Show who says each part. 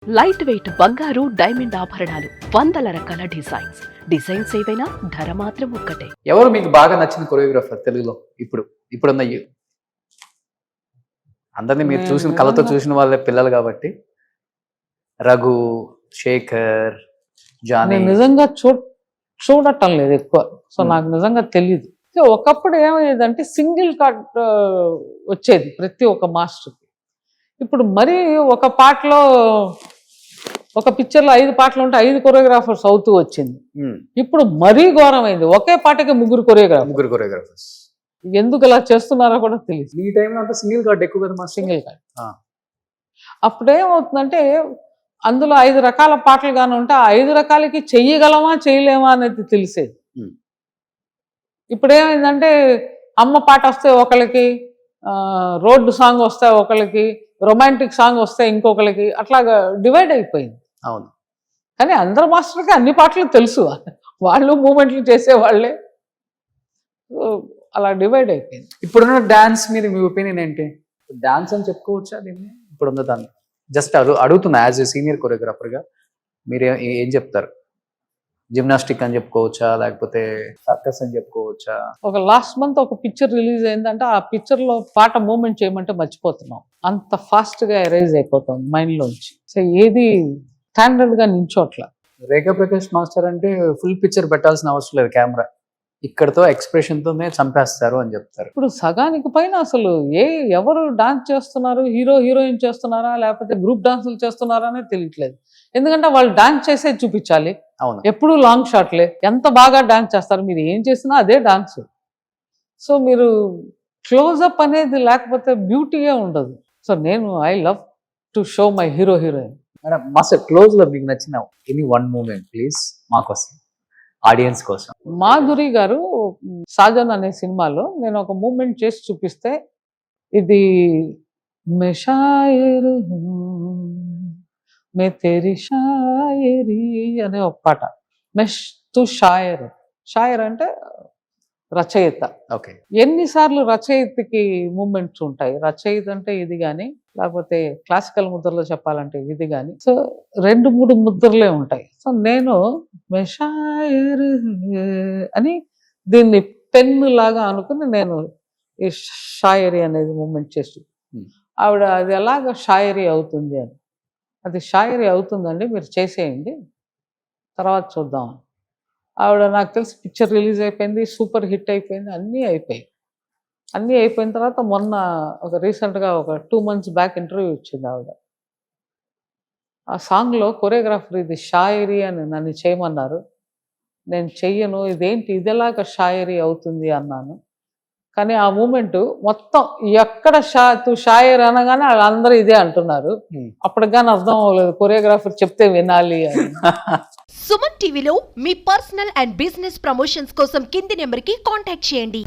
Speaker 1: Light weight బంగారు diamond ఆభరణాలు, వందల రకాల డిజైన్స్ ఏవైనా ధర మాత్రం ఒక్కటే.
Speaker 2: ఎవరు మీకు బాగా నచ్చిన కొరియోగ్రాఫర్ తెలుగులో ఇప్పుడున్న అందరినీ మీరు చూసిన కళ్ళతో చూసిన వాళ్ళే పిల్లలు కాబట్టి? రఘు, శేఖర్, జానీ.
Speaker 3: నిజంగా చూడటం లేదు ఎక్కువ, సో నాకు నిజంగా తెలియదు. ఒకప్పుడు ఏమయ్యేదంటే సింగిల్ కార్డ్ వచ్చేది ప్రతి ఒక్క మాస్టర్కి. ఇప్పుడు మరీ ఒక పాటలో, ఒక పిక్చర్లో 5 పాటలు ఉంటే 5 కొరియోగ్రాఫర్స్ అవుతూ వచ్చింది. ఇప్పుడు మరీ ఘోరమైంది, ఒకే పాటకి 3
Speaker 2: కొరియోగ్రాఫర్స్.
Speaker 3: ఎందుకు ఇలా చేస్తున్నారో కూడా తెలియదు.
Speaker 2: ఈ టైంలో అంతా సింగిల్ కార్డ్ ఎక్కువ కదా,
Speaker 3: సింగిల్ కార్డ్. అప్పుడేమవుతుందంటే అందులో 5 రకాల పాటలు కానీ ఉంటే ఆ 5 రకాలకి చెయ్యగలమా చేయలేమా అనేది తెలిసేది. ఇప్పుడు ఏమైందంటే అమ్మ పాట వస్తే ఒకళ్ళకి, రోడ్డు సాంగ్ వస్తే ఒకళ్ళకి, రొమాంటిక్ సాంగ్ వస్తే ఇంకొకరికి, అట్లాగా డివైడ్ అయిపోయింది.
Speaker 2: అవును.
Speaker 3: కానీ అందరు మాస్టర్కి అన్ని పాటలు తెలుసు, వాళ్ళు మూమెంట్లు చేసేవాళ్ళే, అలా డివైడ్ అయిపోయింది.
Speaker 2: ఇప్పుడున్న డాన్స్ మీద మీ ఒపీనియన్ ఏంటి? డాన్స్ అని చెప్పుకోవచ్చా దీన్ని ఇప్పుడున్న దాన్ని? జస్ట్ అడుగుతున్నా, యాజ్ ఏ సీనియర్ కొరియోగ్రాఫర్గా మీరు ఏం చెప్తారు? జిమ్నాస్టిక్ అని చెప్పుకోవచ్చా, లేకపోతే సర్కస్ అని చెప్పుకోవచ్చా?
Speaker 3: ఒక లాస్ట్ మంత్ ఒక పిక్చర్ రిలీజ్ అయిందంటే ఆ పిక్చర్లో పాట మూమెంట్ చేయమంటే మర్చిపోతున్నాం, అంత ఫాస్ట్గా ఎరేజ్ అయిపోతాం మైండ్లోంచి. సో ఏది స్టాండర్డ్గా నించోట్ల.
Speaker 2: రేఖా ప్రకాష్ మాస్టర్ అంటే ఫుల్ పిక్చర్ పెట్టాల్సిన అవసరం లేదు, కెమెరా ఇక్కడతో ఎక్స్ప్రెషన్తోనే చంపేస్తారు అని చెప్తారు.
Speaker 3: ఇప్పుడు సగానికి పైన అసలు ఎవరు డాన్స్ చేస్తున్నారు, హీరోయిన్ చేస్తున్నారా లేకపోతే గ్రూప్ డాన్సులు చేస్తున్నారా అనేది తెలియట్లేదు. ఎందుకంటే వాళ్ళు డాన్స్ చేసే చూపించాలి.
Speaker 2: అవును.
Speaker 3: ఎప్పుడు లాంగ్ షాట్లే, ఎంత బాగా డాన్స్ చేస్తారు, మీరు ఏం చేసినా అదే డాన్స్. సో మీరు క్లోజప్ అనేది లేకపోతే బ్యూటీయే ఉండదు. So I love to show my heroine.
Speaker 2: Madam, master close లో మీకు నచ్చిన ఎనీ వన్ మూమెంట్ ప్లీజ్ మా కోసం, ఆడియన్స్ కోసం.
Speaker 3: మాధురి గారు సాజన్ అనే సినిమాలో నేను ఒక మూమెంట్ చేసి చూపిస్తే, ఇది మే షాయర్ మే తేరీ షాయరీ అనే ఒక పాట. మెష్ తు షాయర్ అంటే రచయిత.
Speaker 2: ఓకే.
Speaker 3: ఎన్నిసార్లు రచయితకి మూమెంట్స్ ఉంటాయి. రచయిత అంటే ఇది కానీ, లేకపోతే క్లాసికల్ ముద్రలో చెప్పాలంటే ఇది కానీ, సో 2-3 ముద్రలే ఉంటాయి. సో నేను మెషాయర్ అని దీన్ని పెన్ను లాగా అనుకుని నేను ఈ షాయరీ అనేది మూమెంట్ చేసి, ఆవిడ అది ఎలాగ షాయరీ అవుతుంది అని, అది షాయరీ అవుతుందండి మీరు చేసేయండి తర్వాత చూద్దాం. ఆవిడ నాకు తెలిసి పిక్చర్ రిలీజ్ అయిపోయింది, సూపర్ హిట్ అయిపోయింది, అన్నీ అయిపోయిన తర్వాత మొన్న రీసెంట్గా ఒక 2 months బ్యాక్ ఇంటర్వ్యూ ఇచ్చింది ఆవిడ. ఆ సాంగ్లో కొరియోగ్రాఫర్ ఇది షాయరీ అని నన్ను చేయమన్నారు, నేను చెయ్యను, ఇదేంటి ఇదేలాగా షాయరీ అవుతుంది అన్నాను. కానీ ఆ మూమెంట్ మొత్తం ఎక్కడ షాయర్ అనగానే వాళ్ళందరూ ఇదే అంటున్నారు. అప్పటికి కానీ అర్థం అవ్వలేదు కొరియోగ్రాఫర్ చెప్తే వినాలి అని.
Speaker 4: సుమన్ టీవీలో మీ పర్సనల్ అండ్ బిజినెస్ ప్రమోషన్స్ కోసం కింది నెంబర్కి కాంటాక్ట్ చేయండి.